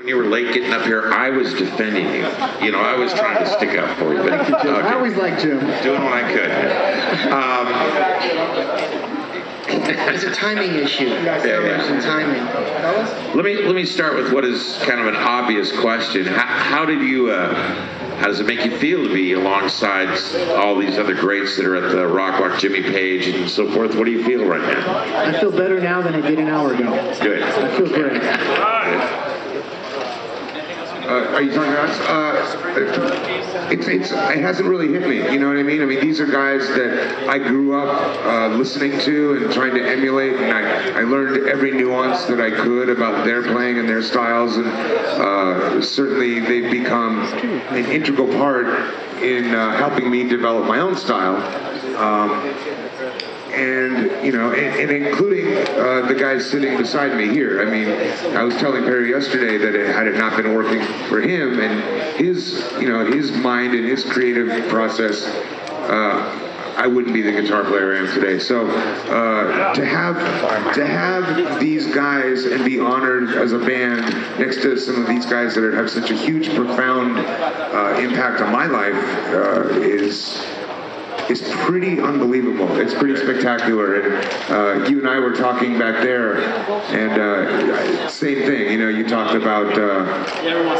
You were late getting up here. I was defending you. You know, I was trying to stick up for you. But, Thank you, Jim. I always liked Jim. Doing what I could. It's a timing issue. Yeah. Timing. Let me start with what is kind of an obvious question. How does it make you feel to be alongside all these other greats that are at the Rock Walk, Jimmy Page and so forth? What do you feel right now? I feel better now than I did an hour ago. Good. I feel great. Are you talking to us? It hasn't really hit me. You know what I mean? I mean, these are guys that I grew up listening to and trying to emulate, and I learned every nuance that I could about their playing and their styles, and certainly they've become an integral part in helping me develop my own style. And, you know, and including the guys sitting beside me here. I mean, I was telling Perry yesterday that had it not been working for him and his, you know, his mind and his creative process, I wouldn't be the guitar player I am today. So to have these guys and be honored as a band next to some of these guys that have such a huge, profound impact on my life is pretty unbelievable. It's pretty spectacular. And you and I were talking back there, and same thing. You know, you talked about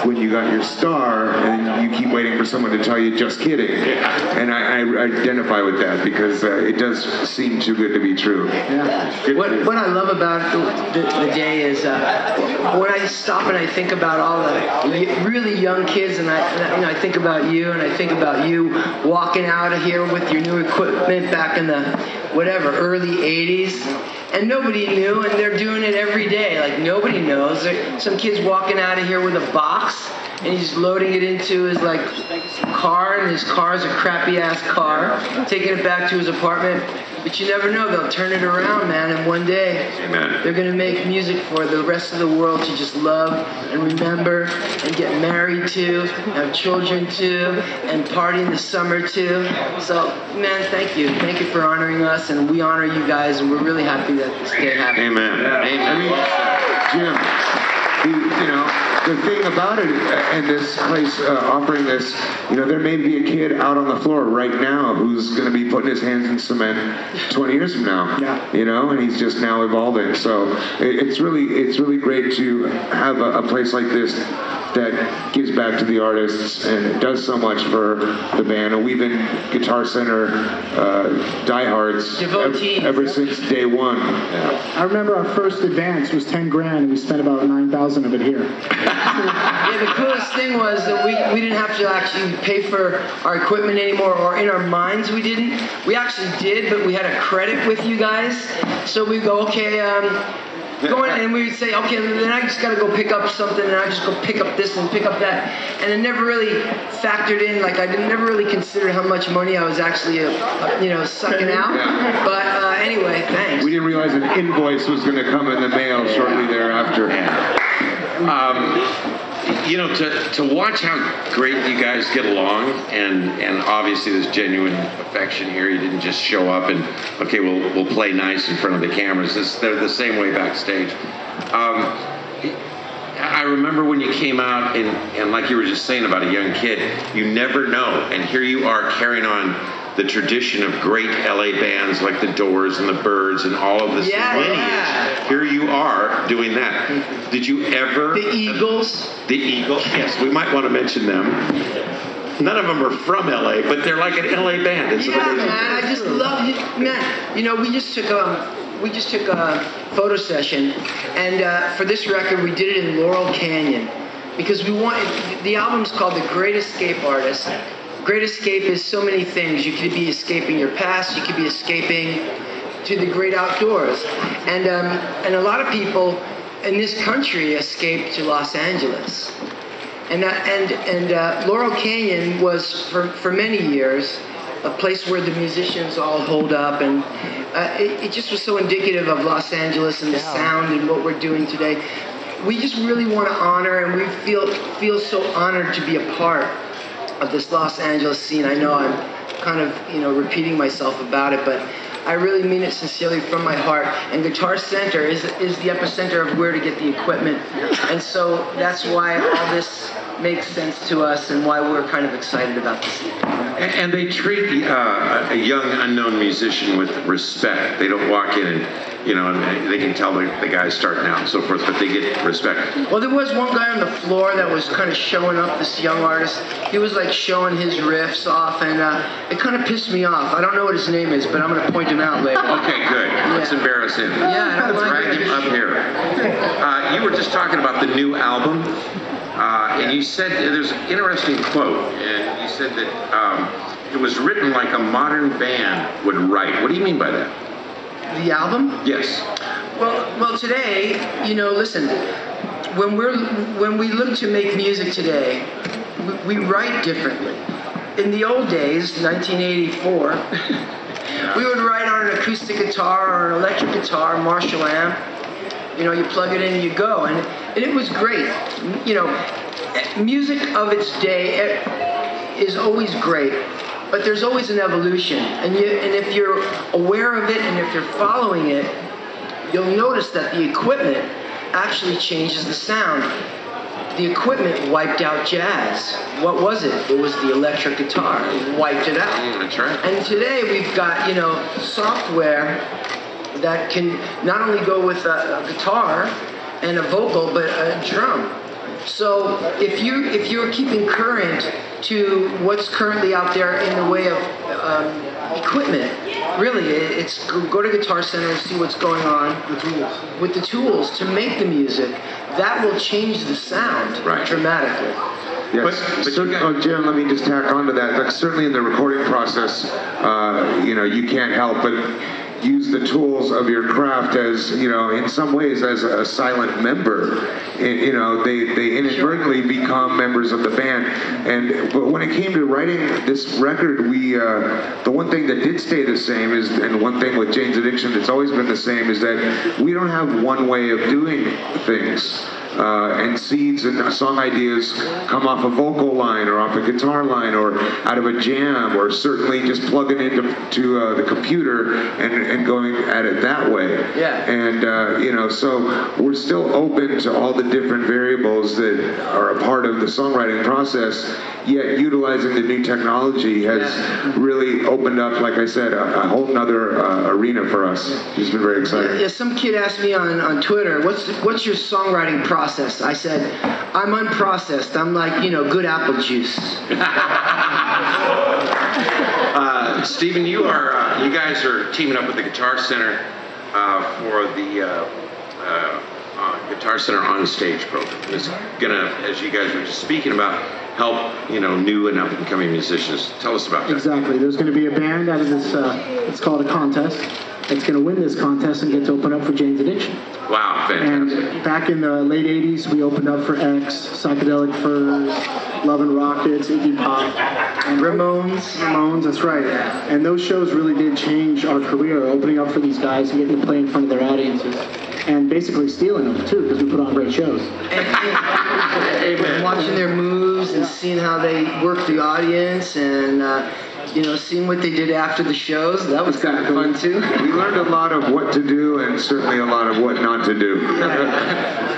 when you got your star, and you keep waiting for someone to tell you, "Just kidding." And I identify with that because it does seem too good to be true. Yeah. What I love about the day is when I stop and I think about all the really young kids, and I think about you, and I think about you walking out of here with your new equipment back in the early 80s, and nobody knew, and they're doing it every day. Like, nobody knows. Some kid's walking out of here with a box, and he's loading it into his car, and his car's a crappy ass car, taking it back to his apartment. But you never know, they'll turn it around, man, and one day they're gonna make music for the rest of the world to just love and remember and get married to, have children to, and party in the summer to. So, man, thank you for honoring us, and we honor you guys, and we're really happy that this day happened. Amen. I mean, Jim, you know, the thing about it, and this place offering this, you know, there may be a kid out on the floor right now who's going to be putting his hands in cement 20 years from now. Yeah. You know, and he's just now evolving. So it's really great to have a place like this that gives back to the artists and does so much for the band. And we've been Guitar Center diehards ever since day one. Yeah. I remember our first advance was 10 grand, and we spent about 9,000 of it here. Yeah, the coolest thing was that we didn't have to actually pay for our equipment anymore, or in our minds we didn't. We actually did, but we had a credit with you guys. So we go, okay, go in, and we would say, okay, then I just got to go pick up something, and I just go pick up this and pick up that. And it never really factored in, like I never really considered how much money I was actually, sucking out. Yeah. But anyway, thanks. We didn't realize an invoice was going to come in the mail shortly thereafter. You know, to watch how great you guys get along, and obviously there's genuine affection here. You didn't just show up and, okay, we'll play nice in front of the cameras. They're the same way backstage. I remember when you came out, and like you were just saying about a young kid, you never know. And here you are carrying on the tradition of great LA bands like the Doors and the Byrds and all of this lineage. Yeah. Here you are doing that. Did you ever... The Eagles. The Eagles, yes. We might want to mention them. None of them are from LA, but they're like an LA band. It's amazing. Man, I just love it. Man, you know, we just took a photo session, and for this record, we did it in Laurel Canyon, because we wanted... The album's called The Great Escape Artist. Great escape is so many things. You could be escaping your past. You could be escaping to the great outdoors. And a lot of people in this country escape to Los Angeles. And Laurel Canyon was, for many years, a place where the musicians all hold up. And it just was so indicative of Los Angeles and the sound and what we're doing today. We just really want to honor, and we feel so honored to be a part of this Los Angeles scene. I know I'm kind of, repeating myself about it, but I really mean it sincerely from my heart. And Guitar Center is the epicenter of where to get the equipment. And so that's why all this makes sense to us and why we're kind of excited about this. And they treat a young unknown musician with respect. They don't walk in and, and they can tell the guy's starting out and so forth, but they get respect. Well, there was one guy on the floor that was kind of showing up, this young artist. He was like showing his riffs off, and it kind of pissed me off. I don't know what his name is, but I'm going to point him out later. Okay, good. Let's embarrass him. Yeah, let's drag him up here. You were just talking about the new album. And you said, there's an interesting quote, and you said that it was written like a modern band would write. What do you mean by that? The album? Yes. Well, today, listen, when we look to make music today, we write differently. In the old days, 1984, we would write on an acoustic guitar or an electric guitar, Marshall amp. You plug it in and you go, and it was great. Music of its day is always great, but there's always an evolution. And if you're aware of it and if you're following it, you'll notice that the equipment actually changes the sound. The equipment wiped out jazz. What was it? It was the electric guitar. It wiped it out. That's right. And today we've got, software that can not only go with a guitar and a vocal, but a drum. So if you're keeping current to what's currently out there in the way of equipment, really, it's go to Guitar Center and see what's going on with the tools to make the music. That will change the sound dramatically. Yes. Jim, let me just tack onto that. Like, certainly in the recording process, you can't help but use the tools of your craft as, in some ways as a silent member. They inadvertently become members of the band. But when it came to writing this record, the one thing that did stay the same is, and one thing with Jane's Addiction that's always been the same, is that we don't have one way of doing things. And seeds and song ideas come off a vocal line or off a guitar line or out of a jam, or certainly just plugging into the computer and going at it that way. Yeah. And so we're still open to all the different variables that are a part of the songwriting process, yet utilizing the new technology has really opened up, like I said, a whole nother arena for us. It's been very exciting. Yeah, some kid asked me on Twitter, what's your songwriting process? I said, I'm unprocessed. I'm like, good apple juice. Stephen, you guys are teaming up with the Guitar Center for the Guitar Center On Stage program. It's gonna, as you guys were just speaking about, help new and up-and-coming musicians. Tell us about that. Exactly. There's going to be a band out of this. It's called a contest. It's going to win this contest and get to open up for Jane's Addiction. Wow, fantastic. And back in the late 80s, we opened up for X, Psychedelic Furs, Love and Rockets, Iggy Pop, and Ramones, that's right. And those shows really did change our career, opening up for these guys and getting to play in front of their audiences. And basically stealing them, too, because we put on great shows. And watching their moves and seeing how they work the audience and seeing what they did after the shows, that was kind of fun too. We learned a lot of what to do and certainly a lot of what not to do.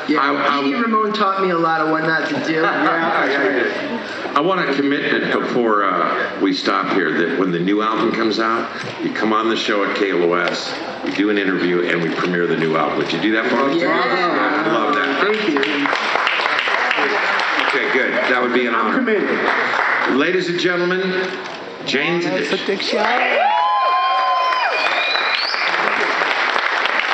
Edie Ramone taught me a lot of what not to do. I want a commitment before we stop here that when the new album comes out, you come on the show at KLOS, we do an interview, and we premiere the new album. Would you do that for us? Yeah. I love that. Thank you. Okay, good. That would be an honor. I'm committed. Ladies and gentlemen, Jane's Addiction.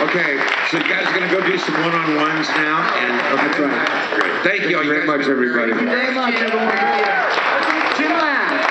Okay, so you guys are going to go do some one-on-ones now, and That's right. great. Thank you all very much, everybody. Thank you very much, everyone. Jim Land.